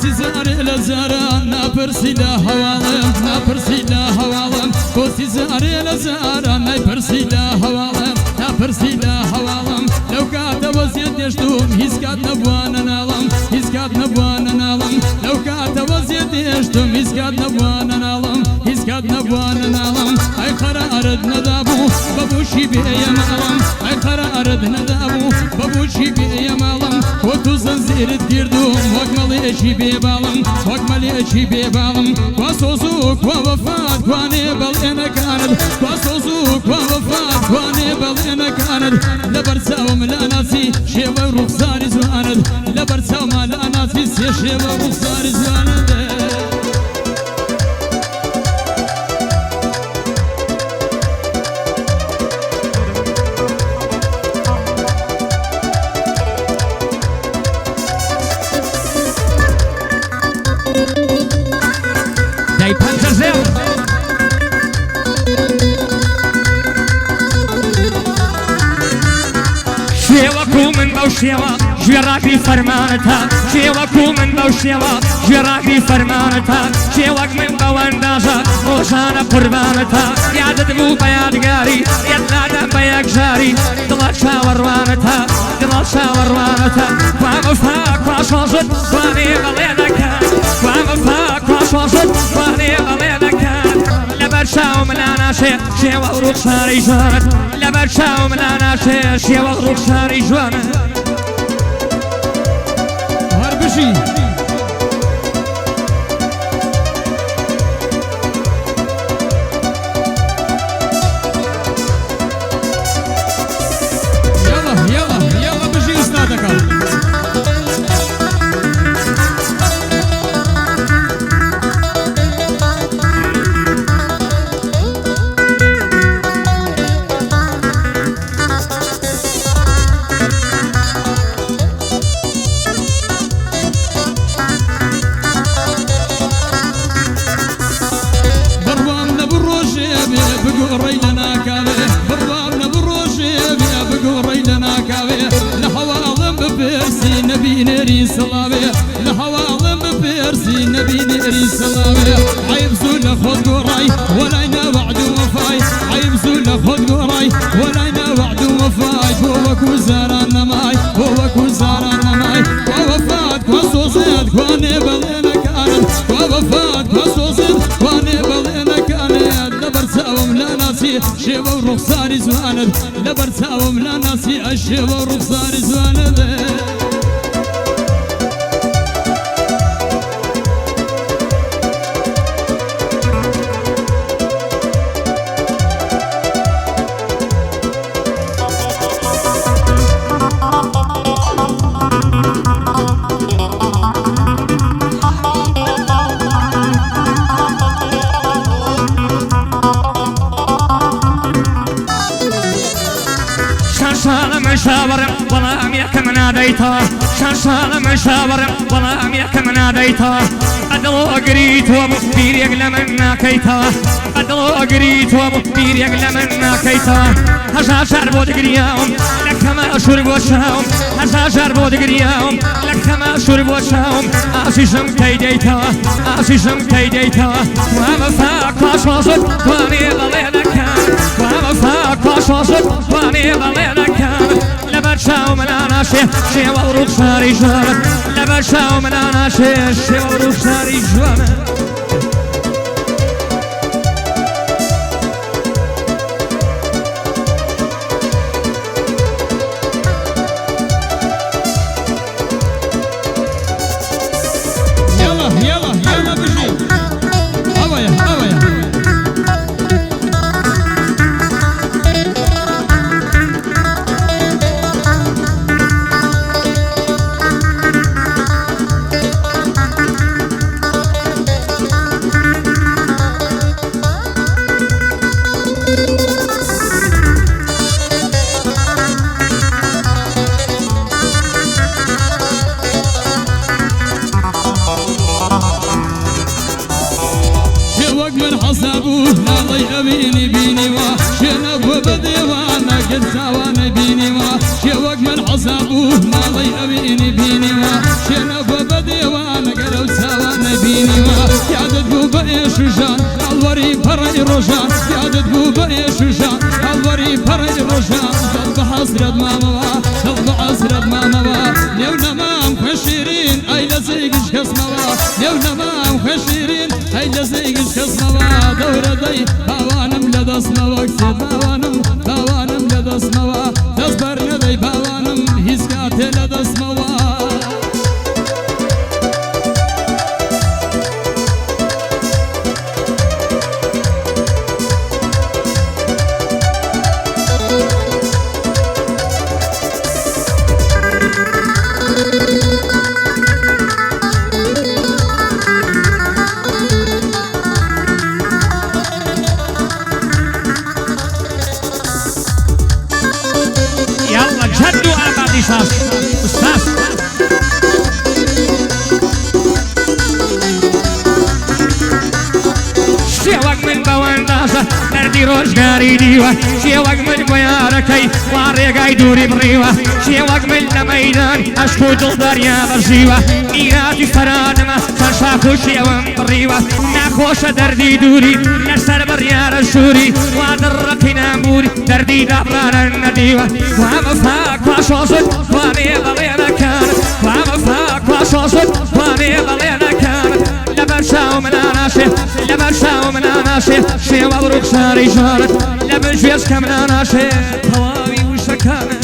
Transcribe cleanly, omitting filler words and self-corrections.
بۆچی زارێ لە زاران ناپرسی لە هەواڵم ناپرسی لە هەواڵم بۆچی زارێ لە زاران نایپرسی لە هەواڵم ناپرسی لە هەواڵم لەو کاتەوە زێت دێشتوم هیچ کات نەبووانە ناڵم هیچ کات نەبووانە ناڵم لەو کاتەوە زێت دێشتوم هیچ کات نەبووانە ناڵم هیچ کات نەبووانە ناڵم ئەی قەرارت نەدابوو بەبووشی بێیە ماڵم ئەی قەرارت نەدابوو بەبووشی بێیە ماڵم وە تو زەنزیرت گردوم وەک مەڵێکی بێباڵم وەک مەلێکی بێباڵم کوا سۆز و کوا وەفات کوانێ بەڵێنەکانت کوا سۆز و کوا وەفات کوانێ بەڵێنەکانت لەبەر چاوم لە ناسی شێوە ڕوخساری جوانت لەبەر چاوما لە ناسی سێ شێوە ڕوخساری جوانت دای پەنجەزێڵ شێوەکو من بەو شێوە ژێڕاکی فەرمانتە شێوەکو من بەو شێوە ژێڕاکی فەرمانتە شێوەک من بەوەندازە ڕۆژانە قوربانتە یادت بوو بە یادگاری یەدنادەم بە یەکژاری دڵە چاوەڕوانتە دڵە چاوەڕوانتە کوا وەفا کوا شۆزت کوانێ بەڵێنەکان کوا وەفا کوا شۆزت کوانێ بەڵێنەکان لەبەر چاوم لا ناشێ شێوە ڕوخساری جوانت لەبەر چاوم لا ناشێ شێوە ڕوخساری جوانت هەربژی یاڵە بژی ئوستادەکە بگۆڕەی لە ناکاوێ بڕوام نەبڕۆژێ بێ بگۆڕەی لە ناکاوێ لە هەواڵم بپرسی نەبینێری سڵاوێ لە هەواڵم بپرسی نەبینێری سڵاوێ عیب زوو لە خۆت گۆڕای وەلای نەوەعد و وەفای عیب زوو لە خۆت گۆڕای وەلای نەوەعد و وەفای بۆ وەکو زاران نەمای بۆ وەکو زاران نەمای کوا وەفات کوا سۆزێت کوانێ بەڵێنەکانت کوا وەفات کوا سۆزێت کوانێ بەڵێنەکانت لەبەر چاوم لا ناسی شێوە و ڕوخساری جوانت لەبەر چاوم لا ناسی ئەشێوە و ڕوخساری جوانت شاورم بەڵام یەکەم نادەیتەوە شان ساڵە شاورم بەڵام یەکەم نادەیتەوە ئەدڵۆ گریتووە بوو بیرێک لە من ناکەیتەوە ئەدڵۆ گریتووە بوو بیرێک لە من ناکەیتەوە هەزار جار بۆ دەگریاوم لە کەمە شور بۆ چاوم هەزار جار بۆ دەگریاوم لە کەمە شور بۆ چاوم ئاسیشم کەی دەیتەوە ئاسیشم کەی دەیتەوە کوا وەفا کوا شۆزت کوانێ بەڵێنەکان کوا وەفا کوا شۆزت کوانێ بەڵێنەکان لەبەر چاوم لا ناشێ شێوە و ڕوخساری جوانت لەبەر چاوم لا ناشێ شێوە و ڕوخساری جوانت یاڵە بژی ئەوەیە ئەوەیە ناڵی ئەوینی بینیوە شوێنە بۆ بە دێوانە گرچاوانە بینیوە شێوەک من حەزابوو ناڵی ئەوینی بینیوە شوێنە بۆ بە دێوانە گەرە روشان یادت بوو بەرێ شوشان هەڵوەری پەڕەی ڕۆژان دڵ بە حەسرەت مامەوە دڵ بە حەسرەت مامەوە نێو نەمام خوێ شیرین ئەی لە زەیگش کەسمەوە نێو نەمام خوێ شیرین ئەی لە زەیگش کەسمەوە دەورە دەی باوانم لە دەستمەوە کسێت باوانم لە دەستمەوە دەست بەر نەدەی باوانم هیچ کاتێ لە دەستمەوە يلا جد وأبدي شاف أستاذ شێوەک من بەوەندازە دەردی ڕۆژگاری دیوە شێوەک من بۆیارەکەی وا ڕێگای دووری بڕیوە شێوەک من لە مەیدان ئەشک و دڵداریا بەرژیوە ئیراتی فەرانمە چەند شاخ و شێوەم بڕیوە ناخۆشە دەردی دووری لەسەر بڕیارە شووری وا دڕەقی نامبووری دەردی دابرانە نەدیوە وا مەفاک وا شۆزت وانێ بەڵێنەکانت وا مەفاک وا شۆزت وانێ بەڵێنەکانت لەبەر شاو مناناشێ لەبەر شاو مناناشێ شێوە بڕوخ شاری ژارت لەبەر ژێش کە مناناشێ تەواوی وشەکانت